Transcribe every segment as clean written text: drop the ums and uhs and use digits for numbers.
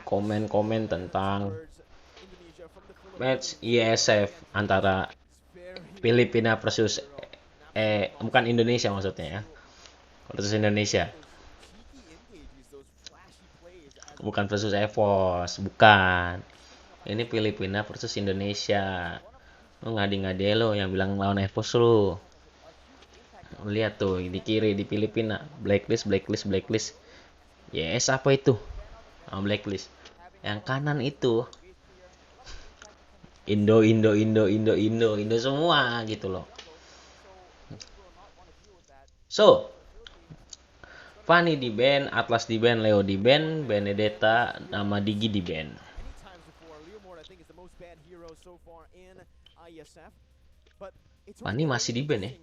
komen-komen tentang match Iesf antara Filipina versus bukan Indonesia maksudnya ya. Versus Indonesia. Bukan versus EVOS, bukan. Ini Filipina versus Indonesia. Lu ngadi-ngadi lo yang bilang lawan EVOS lu. Lihat tuh di kiri di Filipina, blacklist. Yes, apa itu? Blacklist. Yang kanan itu Indo semua gitu loh. So, Fanny di ban, Atlas di ban, Leo di ban, Benedetta nama Digi di ban. Fanny masih di ban ya?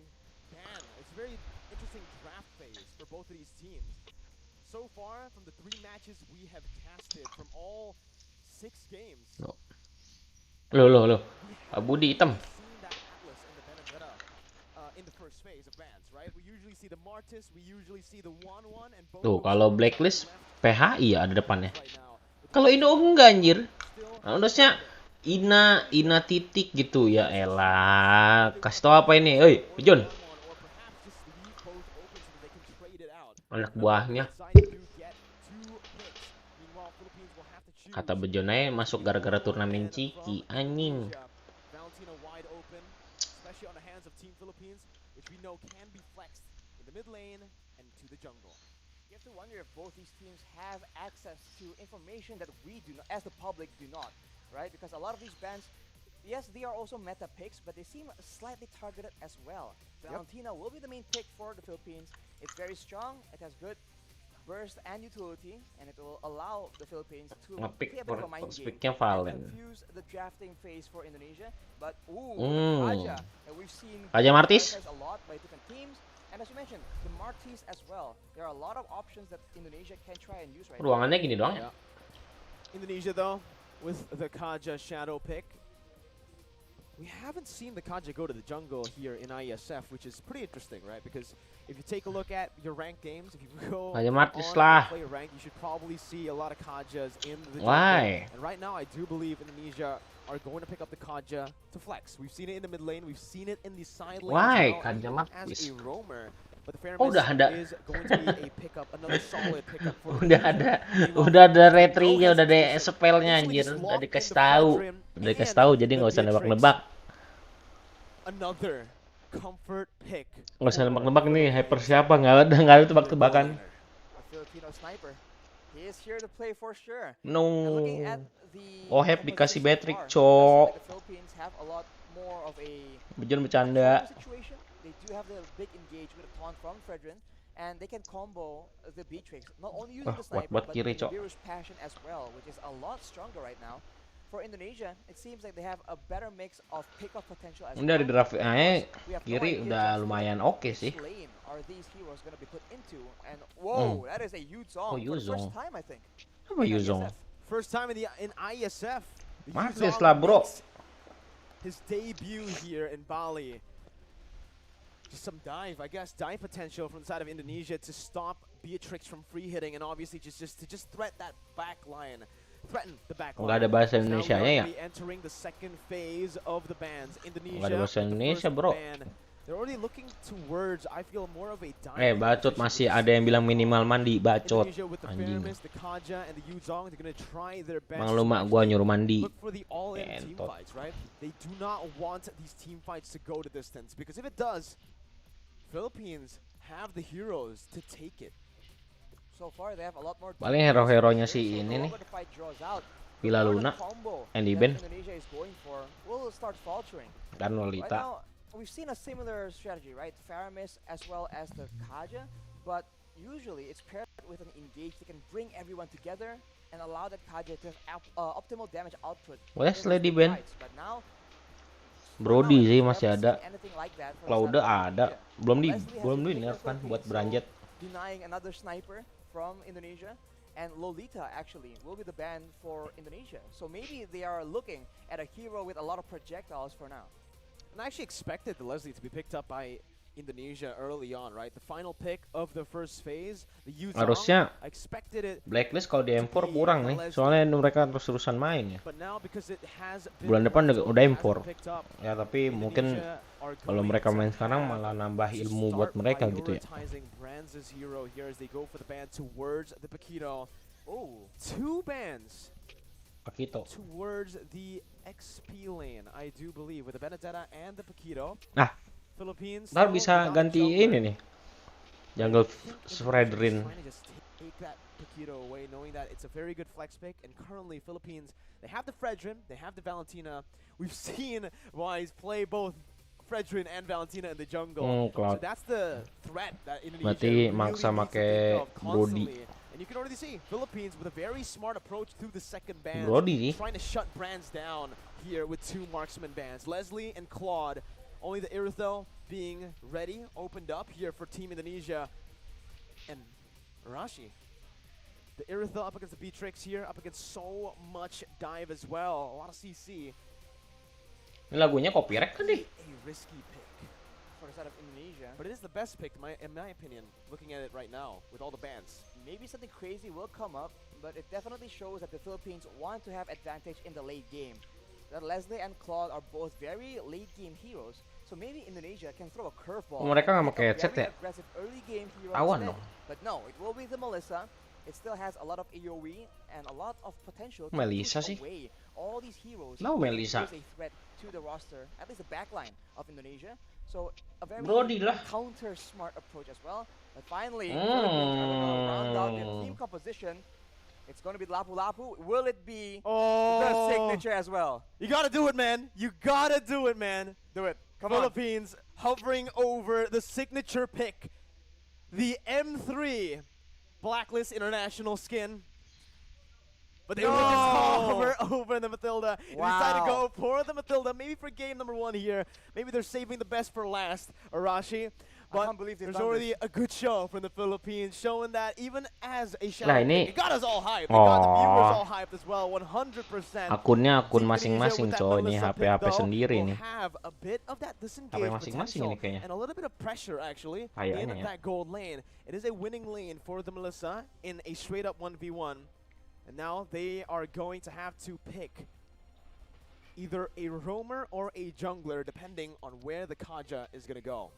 Loh. Budi hitam. Tuh, kalau blacklist PHI ya ada depannya. Kalau Indo enggak anjir. Harusnya Ina titik gitu ya elah. Kasih tau apa ini? Oi, John. Anak buahnya. Kata Bejonai masuk gara-gara turnamen Ciki anjing. Wonder if both these teams have access to information that we do not, as the public do not, right? Because a lot of these bands, yes, they are also meta picks, but they seem slightly targeted as well. Valentina will be the main pick for the Philippines. It's very strong. It has good burst and utility, and it will allow the Philippines to play a bit of a mind game and confuse the drafting phase for Indonesia. But Kaja, and we've seen Kaja Martis a lot by different teams. And as you mentioned, the Martis as well. There are a lot of options that Indonesia can try and use right now. Ruangannya gini doang ya. Indonesia though, with the Kaja shadow pick, we haven't seen the Kaja go to the jungle here in Iesf, which is pretty interesting, right? Because if you take a look at your ranked games, if you go Kaja Martis on lah. play rank, you should probably see a lot of Kajas in the jungle. Why? And right now, I do believe Indonesia are going to pick up the Kaja to flex. We've seen it in the mid lane, we've seen it in the side lane. Why? Kaja Martis. As a roamer. But the Oh, udah ada. is going to be a pickup, another solid pickup for udah ada retrinya, udah ada spellnya anjir, udah dikasih tahu, jadi nggak usah nebak-nebak. Another comfort pick. Nggak usah nebak-nebak nih hyper siapa, nggak ada tebak-tebakan. Filipino sniper. He is here to play for sure. No. Ohep dikasih Betrick, cok. Bejon bercanda. They do have the big engage with a taunt from Fredrin, and they can combo the Beatrix, not only using the sniper, but kiri, the Virus Passion as well, which is a lot stronger right now. For Indonesia, it seems like they have a better mix of pick-up potential as well. Dari draft kiri udah lumayan oke sih. Are these heroes going to be put into? And whoa, that is a Yuzong for the first time, I think. Apa Yuzong? First time in ISF. Martis lah, bro. His debut here in Bali. Just some dive, I guess, dive potential from the side of Indonesia to stop Beatrix from free hitting, and obviously just to threat that back line, threaten the back line. Nggak ada bahasa Indonesianya ya? Entering the second phase of the bans. Indonesia. Nggak ada bahasa Indonesia, bro. They're already looking towards, I feel, more of a dive. Bacot masih ada yang bilang minimal mandi, bacot. Anjing. Mang lu mak gua nyuruh mandi. Entot. They do not want these team fights to go to distance, because if it does, Philippines have the heroes to take it. So far they have a lot more. Paling hero-heronya si ini nih. Villa Luna, Andy Ben, dan Lolita. We've seen a similar strategy, right? Faramis as well as the Kaja, but usually it's paired with an engage that can bring everyone together and allow that Kaja to have optimal damage output. Where's Lady Ben? Brody sih masih ada. Cloud ada. Belum di nerf kan buat beranjat. Denying another sniper from Indonesia, and Lolita actually will be the ban for Indonesia. So maybe they are looking at a hero with a lot of projectiles for now. And I actually expected the Leslie to be picked up by Indonesia early on, right? The final pick of the first phase, the Yuzong. Harusnya I expected it, blacklist kalau di M4 kurang nih. Soalnya mereka terus-terusan main ya. but now because it has been Bulan depan left udah open, impor. hasn't picked up, Ya tapi mungkin Indonesia are kalau going mereka to main sekarang have malah nambah to ilmu start buat mereka gitu ya. prioritizing Brands as hero here as they go for the ban towards the Paquito. Oh, 2 bans Paquito. towards the XP lane, I do believe, with the Benedetta and the Paquito. Nah, Philippines ntar still bisa without a ganti jungler. ini nih. Jungle I think Indonesia is Fredrin. trying to just take that Paquito away, knowing that it's a very good flex pick. And currently, Philippines, they have the Fredrin, they have the Valentina. We've seen Wise play both Fredrin and Valentina in the jungle. So Cloud. that's the threat that Indonesia Berarti really maksa needs to make think of Brody. constantly. And you can already see Philippines with a very smart approach through the second ban, Brody sih. trying to shut Brands down here with 2 marksman bans. Leslie and Claude, only the Iritho being ready, opened up here for Team Indonesia. And Arashi, the Iritho up against the Beatrix here, up against so much dive as well. A lot of CC. Ini lagunya copyright kan deh. A risky pick. for the side of Indonesia. But it is the best pick, in my opinion, looking at it right now, with all the bans. Maybe something crazy will come up, but it definitely shows that the Philippines want to have advantage in the late game. That Leslie and Claude are both very late game heroes, so maybe Indonesia can throw a curveball. Mereka nggak and pakai pick a headset very ya? aggressive early game hero Awan instead. dong. But no, it will be the Melissa. It still has a lot of AoE and a lot of potential to Melissa push sih? away all these heroes. No, who Melissa. pose a threat to the roster, at least the backline of Indonesia. So a very Brody lah. counter smart approach as well. But finally, Philippines are gonna round out their team composition. It's going to be Lapu Lapu. Will it be the signature as well? You gotta do it, man. You gotta do it, man. Do it. Come on. Philippines hovering over the signature pick, the M3 Blacklist International skin. But they were just hover over the Matilda. They decided to go for the Matilda, maybe for game number 1 here. Maybe they're saving the best for last, Arashi. I But can't believe they've there's done already this. a good show from the Philippines, showing that even as a shadow Lah, ini- pick, it got us all hyped. It got the viewers Oh. all hyped as well, 100%. Akunnya akun Team masing-masing Indonesia with coy, that ini Melissa HP-HP pick, though, sendiri will nih. have a bit of that disengage HP masing-masing potential ini kayaknya. and a little bit of pressure actually Kayaknya in ya. that gold lane. It is a winning lane for the Melissa in a straight up 1v1. And now they are going to have to pick either a roamer or a jungler depending on where the Kaja is going to go.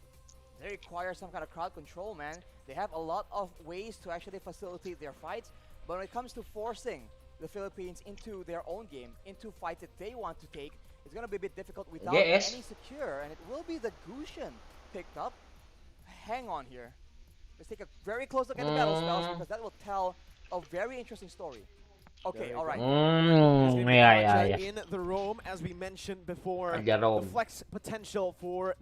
They require some kind of crowd control, man. They have a lot of ways to actually facilitate their fights, but when it comes to forcing the Philippines into their own game, into fights that they want to take, it's going to be a bit difficult without Yes. any secure, and it will be the Gushin picked up. Hang on here. Let's take a very close look at the battle spells, because that will tell a very interesting story. Okay, There you all right. There's gonna be Ya Kaja ya ya. in the roam, as we mentioned before. Kaja The roam. flex potential for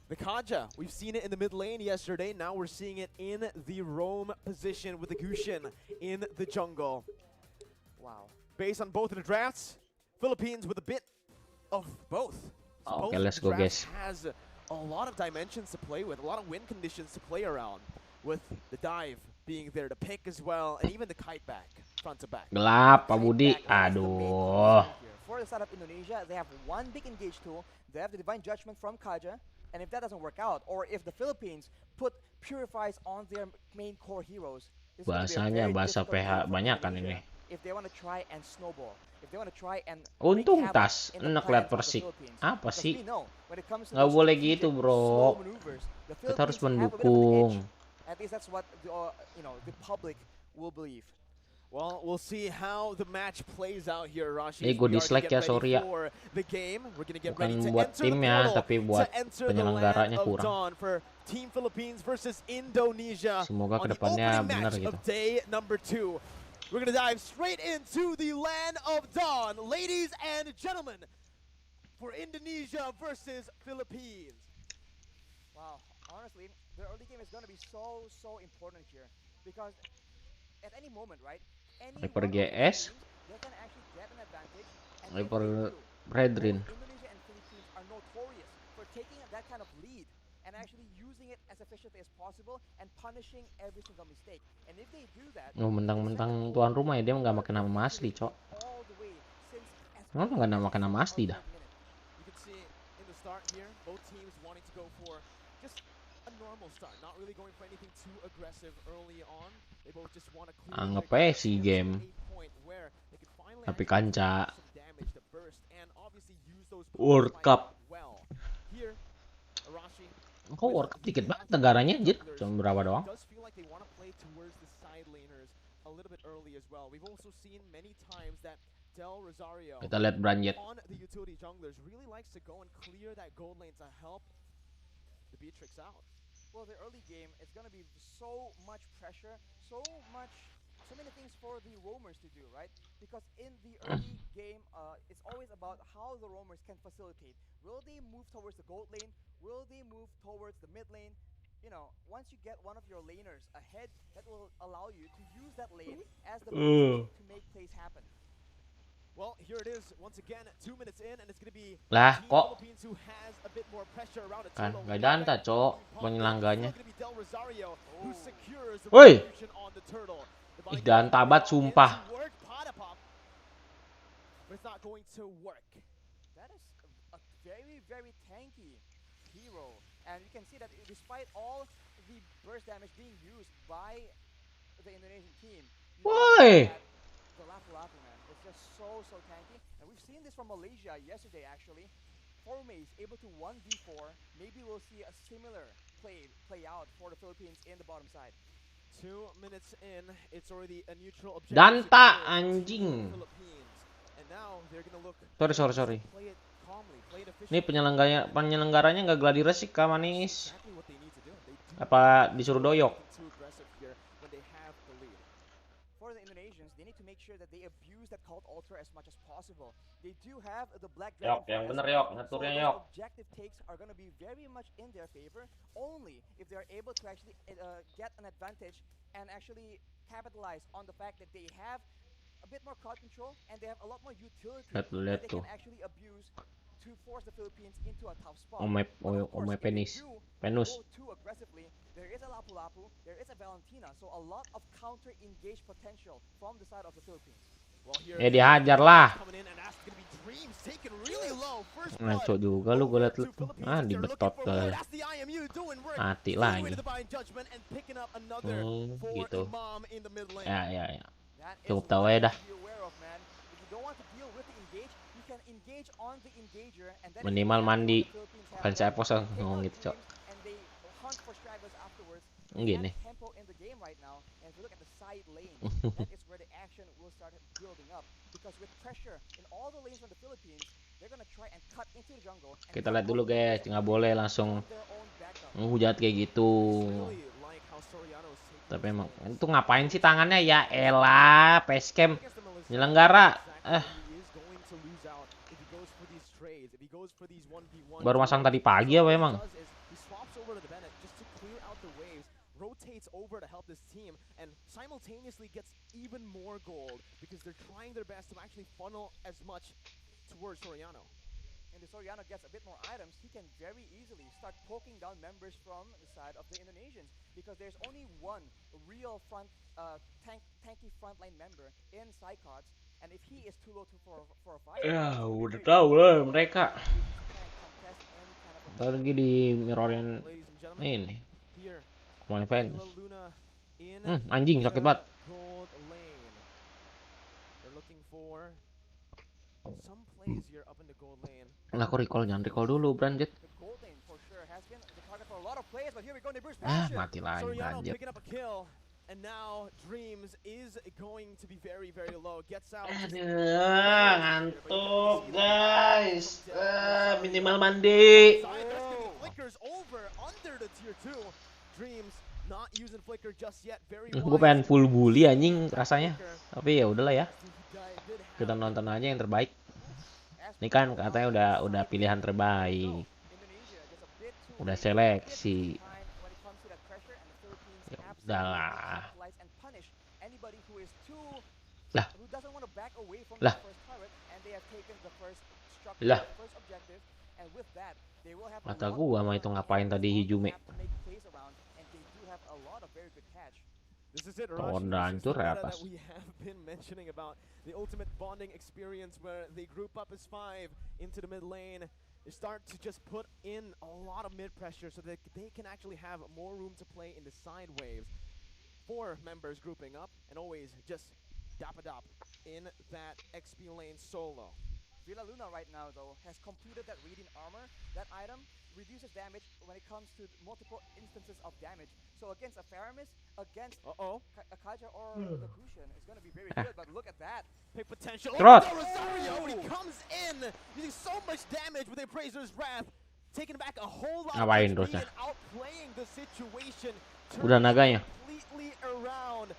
the Kaja. We've seen it in the mid lane yesterday. Now we're seeing it in the roam position with the Gushin in the jungle. Wow. Based on both of the drafts, Philippines with a bit of both. So both Okay, let's go, drafts guys. has a lot of dimensions to play with, a lot of win conditions to play around, with the dive being there to pick as well, and even the kite back, front to back. Gelap, Pak Kite Budi. back, that is the main Aduh. concern here. For the side of Indonesia, they have one big engage tool. They have the Divine Judgment from Kaja, and if that doesn't work out, or if the Philippines put Purifies on their main core heroes, this is gonna be a Bahasanya very bahasa difficult PH game for banyak kan Indonesia ini. if they want to try and snowball, if they want to try and Untung wreak tas, havoc in the enak plans liat of the Persik. Philippines. Apa Because sih? we know when it comes to Nggak those boleh strategic, gitu, bro. slow maneuvers, the Kita harus Philippines have a bit of an mendukung. edge. At least that's what the public will believe. Well, we'll see how the match plays out here, Rashi. Gue dislike ya, sorry ya. The game. We're gonna get Bukan ready to buat enter the timnya, portal tapi buat to enter the penyelenggaranya land of kurang. Dawn for Team Philippines versus Indonesia. Semoga on the kedepannya opening benar match gitu. of day number 2. We're gonna dive straight into the land of Dawn, ladies and gentlemen, for Indonesia versus Philippines. Wow, honestly, the early game is going to be so important here because at any moment, right? Any Viper one of these GS. teams, they can actually get an advantage and Viper take it through. Fredrin. Both Indonesia and Philippines are notorious for taking that kind of lead and actually using it as efficiently as possible and punishing every single mistake. And if they do that, Mentang-mentang tuan rumah ya, dia nggak makin nama asli, cok. all the way since as Kenapa nggak makin nama asli dah? You can see in the start here, both teams wanting to go for just a normal start, not really going for anything too aggressive early on. They both just want to clear Anggap their aja games, si get to game. a point where they can finally Tapi actually kanca do some damage, the burst, and obviously use those power World spikes Cup. well. Here, Arashi Kok World Cup dikit banget negaranya anjir? Cuma berapa doang? does feel like they want to play towards the side laners a little bit early as well. We've also seen many times that Del Rosario Kita lihat Branjet. on the utility junglers really likes to go and clear that gold lane to help the Beatrix out. Well, the early game, it's going to be so much pressure, so many things for the roamers to do, right? Because in the early game, it's always about how the roamers can facilitate. Will they move towards the gold lane? Will they move towards the mid lane? You know, once you get one of your laners ahead, that will allow you to use that lane as the base to make plays happen. Well, here it is once again, 2 minutes in, and it's going to be Lah, Team kok Philippines who has a bit more pressure around a kan turtle. gak danta, Cok, penyelangganya. It's gonna be Del Rosario who secures the Woi! retribution on the turtle. The Ih, Viking danta banget into sumpah. work, Potapop, but it's not going to work. That is a very, very tanky hero. And you can see that despite all the burst damage being used by the Indonesian team, you can Woi! see that the Lapu-Lapu, man, it's just so tanky. And we've seen this from Malaysia yesterday, actually. Formace able to 1v4. Maybe we'll see a similar play out for the Philippines in the bottom side. 2 minutes in, it's already a neutral objective. Danta, secured for anjing. the Philippines. And now they're gonna look Sorry. to play it calmly, play it Ini efficiently. penyelenggaranya nggak gladi resik kah manis? Exactly what they need to do. They do Apa disuruh doyok? too aggressive here when they have the lead. For the Indonesians, they need to make sure that they abuse that cult altar as much as possible. They do have the Black Dragon. Yok, yang as bener well, yok, so ngaturnya those yok. objective takes are going to be very much in their favor only if they are able to actually get an advantage and actually capitalize on the fact that they have a bit more crowd control and they have a lot more utility that Lihat they tuh. can actually abuse to force the Philippines into a tough spot. Omai But of course, if they penis. do Penus. go too aggressively, there is a Lapu-Lapu, there is a Valentina, so a lot of counter-engage potential from the side of the Philippines. Well, here Ya dihajar lah. coming in, and that's gonna be Dreams taken really low. First Ngaco blood juga lu, gue liat over lu to tuh. Philippines Ah, as they're dibetot looking for more. ke. That's the IMU doing work. Mati Stealing lagi. away to the Divine Judgment and picking up another for Gitu. Imam in the mid lane. Ya. That is Cukup one tahu thing ya dah. to be aware of, man. If you don't want to deal with the engage, you can engage on the engager and then Minimal mandi. Kan saya pos they take ngomong out gitu, Cok. Dreams and they hunt for stragglers afterwards. Gini. That tempo in the game right now, and if you look at the side lane, that is where the action will start building up. Because with pressure in all the lanes from the Philippines, they're gonna try and cut into the jungle. And Kita cut lihat dulu off the guys, engagement nggak boleh langsung from their own backup. menghujat kayak gitu. Really like how Soriano is taking Tapi this emang lane. itu ngapain sih tangannya ya elah, facecam Against the Melissa, penyelenggara. exactly he is going to lose out if he goes for these trades, if he goes for these 1v1. Baru masang tadi pagi apa emang? What he does is he swaps over to the Bennett just to clear out the waves, rotates over to help this team, and simultaneously gets even more gold because they're trying their best to actually funnel as much towards Soriano. And if Soriano gets a bit more items, he can very easily start poking down members from the side of the Indonesians because there's only one real tanky frontline member in Psychots, and if he is too low for a fight, Ya it's udah very tahu lah difficult mereka. to contest any kind of Ntar lagi di mirrorin Ladies and gentlemen, ini. here, Main fans. Lila Luna in Anjing sakit the banget. gold lane. They're looking for some plays here up in the gold lane. Lah aku jangan recall dulu Branjet. the gold lane for sure has been the target for a lot of players, but here we go, they burst Ah, passion. mati lagi Soriano Branjet. picking up a kill, and now Dreams is going to be very, very low. Gets out. Aduh, ngantuk guys. Minimal mandi. Flickers over under the tier 2. Dreams not using flicker just yet. Very Gue pengen full bully anjing rasanya. Tapi ya udahlah ya. Kita nonton aja yang terbaik. Ini kan katanya udah pilihan terbaik. Udah seleksi. Ya udahlah. Lah. Lah. Lah. Mata gua mah itu ngapain tadi Hijume. This is it, Oh, Arashi. udah This is the hancur ya meta atas. that we have been mentioning about the ultimate bonding experience where they group up as 5 into the mid lane. They start to just put in a lot of mid pressure so that they can actually have more room to play in the side waves. 4 members grouping up and always just dap in that XP lane solo. Villa Luna right now, though, has completed that Radiant Armor. That item reduces damage when it comes to multiple instances of damage. So against a Faramis, against a Kaja or the Crucian, it's going to be very good. But look at that. Big potential. Trot. Rosario, he comes in using so much damage with Appraiser's Wrath. Taking back a whole lot Ngapain of terusnya? HP and outplaying the situation. Udah naganya. Completely around.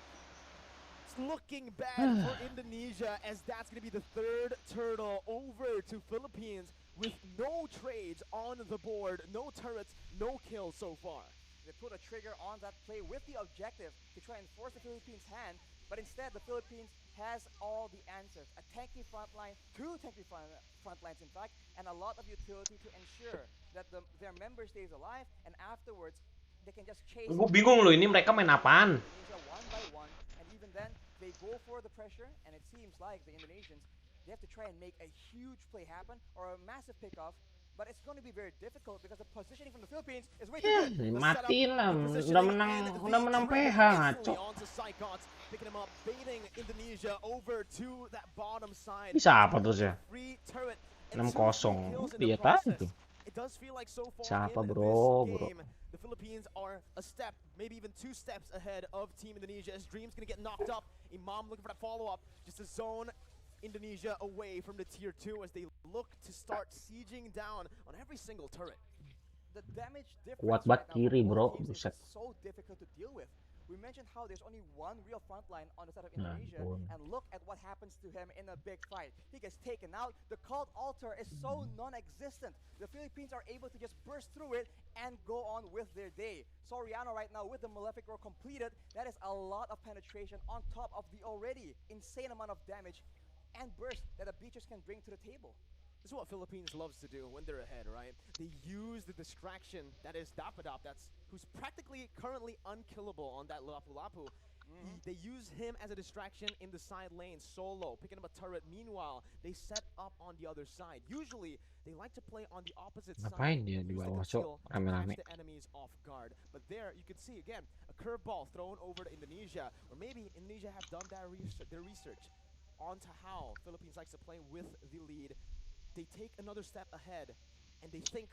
Looking bad for Indonesia, as that's going to be the 3rd turtle over to Philippines with no trades on the board, no turrets, no kills so far. They put a trigger on that play with the objective to try and force the Philippines' hand, but instead the Philippines has all the answers. A tanky front line, 2 tanky front lines in fact, and a lot of utility to ensure that their member stays alive, and afterwards they can just chase. Gue bingung loh, ini mereka main apaan? One by one, and even then they go for the pressure, and it seems like the Indonesians, they have to try and make a huge play happen or a massive pickoff, but it's going to be very difficult because the positioning from the Philippines is way too good. Matiin lah, udah menang PH ngaco. Bisa apa terus ya? 6-0. Dia tadi tuh. Siapa bro? The Philippines are a step, maybe even 2 steps ahead of Team Indonesia as Dream's gonna get knocked up. Imam looking for that follow-up, just to zone Indonesia away from the tier 2 as they look to start sieging down on every single turret. The damage difference Kuat banget kiri bro, is buset. so difficult to deal with. We mentioned how there's only one real front line on the side of Indonesia, and look at what happens to him in a big fight. He gets taken out. The cult altar is so non-existent. The Philippines are able to just burst through it and go on with their day. Soriano right now with the Malefic Roar completed. That is a lot of penetration on top of the already insane amount of damage and burst that the Beaches can bring to the table. This is what Philippines loves to do when they're ahead, right? They use the distraction that is Dapadap, who's practically currently unkillable on that Lapu-Lapu. They use him as a distraction in the side lane solo, picking up a turret. Meanwhile, they set up on the other side. Usually, they like to play on the opposite side. Ngapain dia di bawah cok? Rame-rame. The enemies off guard. But there, you can see again a curveball thrown over to Indonesia, or maybe Indonesia have done their research onto how Philippines likes to play with the lead. They take another step ahead, and they think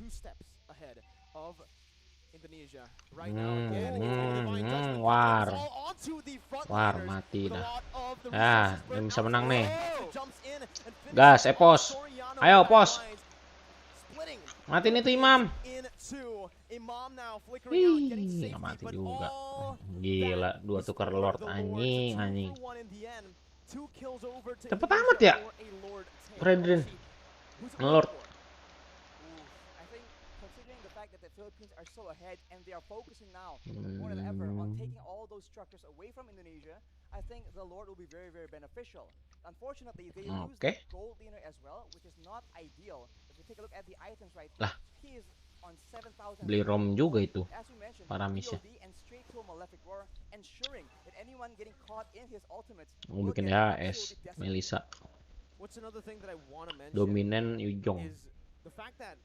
2 steps ahead of Indonesia. Right now, again, War mati dah. Ya, ini bisa menang nih. Gas, Epos. Ayo, Pos. Matiin itu Imam. Wih, nggak mati juga. Gila, 2 tukar Lord anjing. Cepet amat ya. Redrin. Lord. I think considering the fact that the Philippines are so ahead and they are focusing now more than ever on taking all those structures away from Indonesia, I think the Lord will be very, very beneficial. Unfortunately, they lose the gold leaner as well, which is not ideal. If you take a look at the items right here, he is on 7,000. Beli ROM juga itu. As we mentioned, Paramisnya. and straight to a Malefic Roar, ensuring that anyone getting caught in his ultimates Mau bikin AS, Melisa. What's another thing that I want to mention Dominan Yujong. is the fact that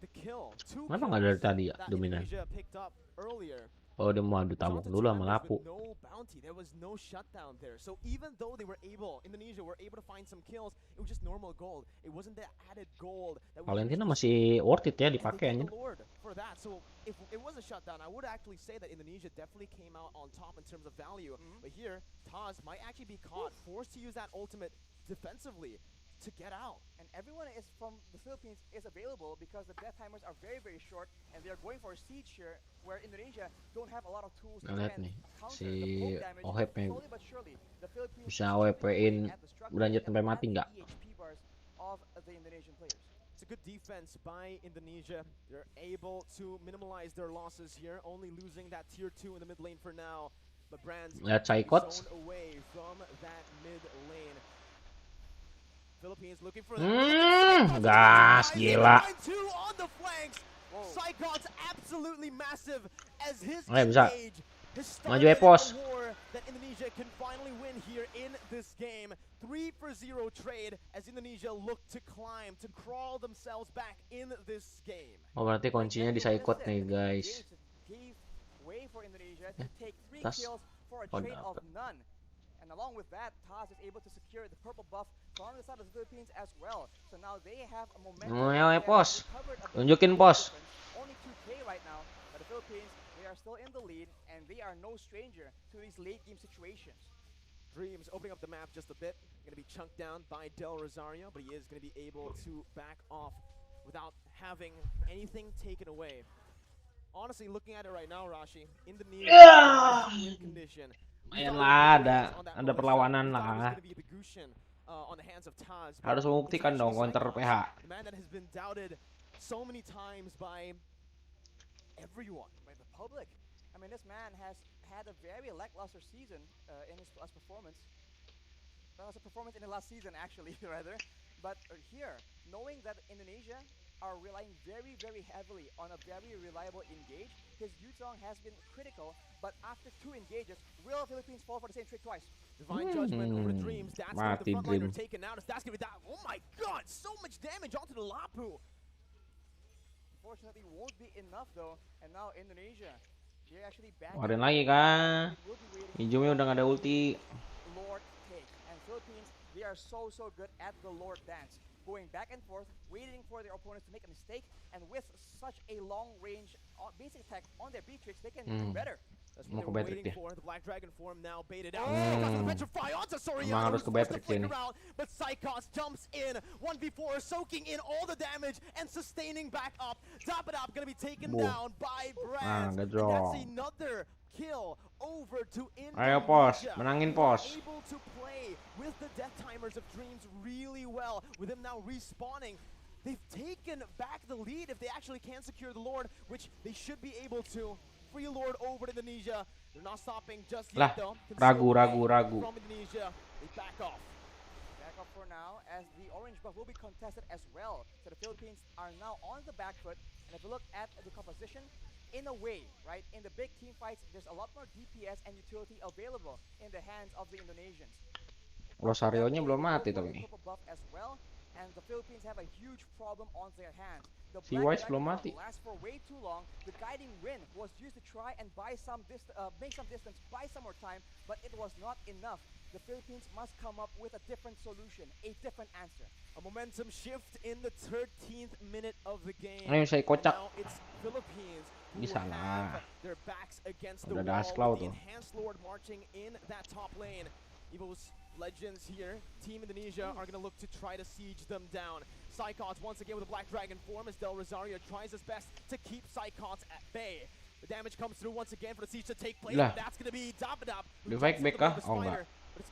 the kill, 2 Kenapa nggak dari tadi ya that dominan? Indonesia picked up earlier. Oh, dia mau adu tabung dulu sama Lapu. No bounty, there was no shutdown there. So even though they were able, Indonesia were able to find some kills, it was just normal gold. It wasn't the added gold that Valentina masih worth it ya dipakai aja. For that. So if it was a shutdown, I would actually say that Indonesia definitely came out on top in terms of value. But here, Taz might actually be caught, forced to use that ultimate defensively to get out. And everyone is from the Philippines is available because the death timers are very, very short, and they are going for a siege here where Indonesia don't have a lot of tools to Lihat nih, counter si the poke damage. Ohep-nya Slowly but surely, the Philippines bisa AWP-in berlanjut sampai mati nggak? EHP bars of the Indonesian players. It's a good defense by Indonesia. They're able to minimize their losses here, only losing that tier 2 in the mid lane for now. But Brands Caikot away from that mid lane. Philippines looking for gas gila. On the flanks. Psychon's absolutely massive as his bisa. engage has Maju started Epos. a war that Indonesia can finally win here in this game. 3-0 trade as Indonesia look to climb, to crawl themselves back in this game. Oh, berarti kuncinya di Saikot nih, guys. Gave way for Indonesia to take 3 Tas. kills for a Oh, trade of dapat. none. And along with that, Taz is able to secure the purple buff from the side of the Philippines as well. So now they have a momentum. Ayo, They have Pos. recovered a bit Tunjukin, of Pos. difference. Only 2K right now, but the Philippines, they are still in the lead, and they are no stranger to these late game situations. Dreams opening up the map just a bit. Going to be chunked down by Del Rosario, but he is going to be able to back off without having anything taken away. Honestly, looking at it right now, Rashi, Indonesia win condition. Lumayan lah, ada perlawanan lah. Harus membuktikan dong counter PH. The man that has been doubted so many times by everyone. By the public. I mean, this man has had a very lackluster season in his last performance. That was a performance in the last season, actually, rather. But here, knowing that Indonesia are relying very, very heavily on a very reliable engage, his Yutong has been critical, but after 2 engages, will Philippines fall for the same trick twice? Divine Judgment over the Dreams. That's going to be the Mati frontliner Dream. taken out. That's going to be that. Oh my god, so much damage onto the Lapu. Unfortunately, won't be enough though. And now Indonesia, they're actually back. Keluarin lagi kan. Hijaunya udah gak ada ulti. Lord take. And Philippines, they are so good at the Lord dance. Going back and forth, waiting for their opponents to make a mistake, and with such a long range basic attack on their B-Tricks, they can do better. That's Mau what ke they were Patrick waiting dia. for. The Black Dragon form now baited out. Psychos with the Petrify onto Soriano, Emang harus who's ke forced to Patrick dia flicker nih. out, but Psychos jumps in. 1v4, soaking in all the damage and sustaining back up. Top it up, gonna be taken Boh. down by Brands. And ngedrop. that's another kill over to Indonesia. Ayo Pos, menangin Pos. Able to play with the death timers of Dreams really well. With him now respawning, they've taken back the lead if they actually can secure the Lord, which they should be able to. Free Lord over to Indonesia. They're not stopping just Lah, yet though. ragu. From Indonesia, they back off. Back up for now, as the orange buff will be contested as well. So the Philippines are now on the back foot. And if you look at the composition, in a way, right, in the big team fights, there's a lot more DPS and utility available in the hands of the Indonesians. Rosario-nya belum mati tapi. As well, and the Philippines have a huge problem on their hands. The Si Black Wise belum Dragon mati. lasts for way too long. The guiding wind was used to try and buy some make some distance, buy some more time, but it was not enough. The Philippines must come up with a different solution, a different answer. A momentum shift in the 13th minute of the game. Ayo saya kocak. Now it's Philippines who Bisa have lah. their backs against the Udah ada wall Asklau with the tuh. enhanced Lord marching in that top lane. Evo's legends here, Team Indonesia, are going to look to try to siege them down. Psychos once again with a Black Dragon form as Del Rosario tries his best to keep Psychos at bay. The damage comes through once again for the siege to take place. Lah. That's going to be Dapadap. Di fake back kah? Oh enggak.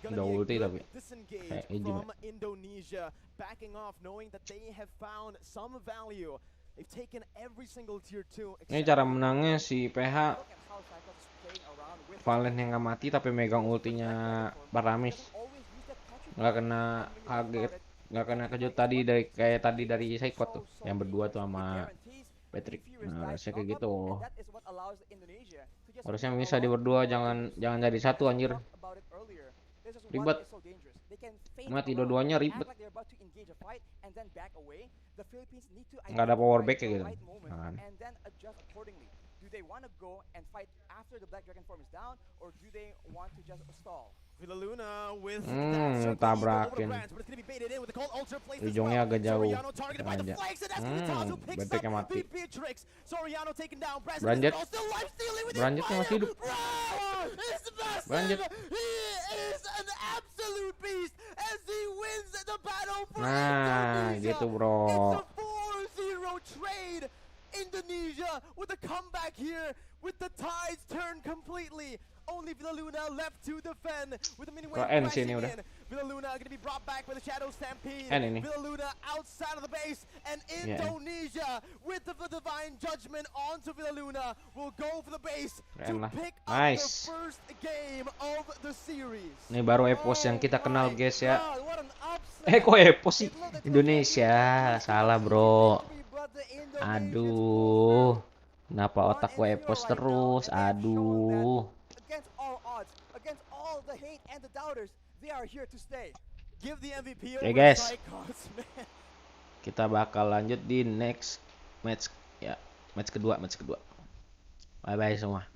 Udah ulti tapi. Disengage Kayak Ejim. from Indonesia, backing off, knowing that they have found some value. They've taken every single tier 2. Ini cara menangnya si PH Look at how Cyclops is playing around with Valen yang nggak mati tapi megang ultinya Baramis. always use that Patrick Nggak kena kaget, nggak kena kejut tadi dari kayak tadi dari Saikot tuh, yang berdua tuh sama Patrick. Nah, harusnya kayak gitu. Harusnya bisa di berdua, jangan jadi satu anjir. Ribet. Mati dua-duanya ribet. Nggak ada power back kayak gitu. Nah, Do they want to go and fight after the Black Dragon form is down, or do they want to just stall? Villaluna with tabrakin. Ujungnya agak jauh. Aja. Beteknya mati. Branjet. Branjetnya masih hidup. Branjet. Nah, gitu bro. Indonesia with a comeback here, with the tides turned completely. Only Villaluna left to defend with the mini wave crashing in. Villaluna going to be brought back by the Shadow Stampede. Villaluna outside of the base, and Indonesia with the Divine Judgment onto Villaluna will go for the base to pick up the first game of the series. Ini baru Epos yang kita kenal guys ya. Kok Epos sih? Indonesia, salah bro. Aduh, kenapa otak gue Epos terus? Aduh. all the hate and the doubters, they are here to stay. Give the MVP Oke, over guys. Psychos, man. Kita bakal lanjut di next match ya, match kedua. Bye bye semua.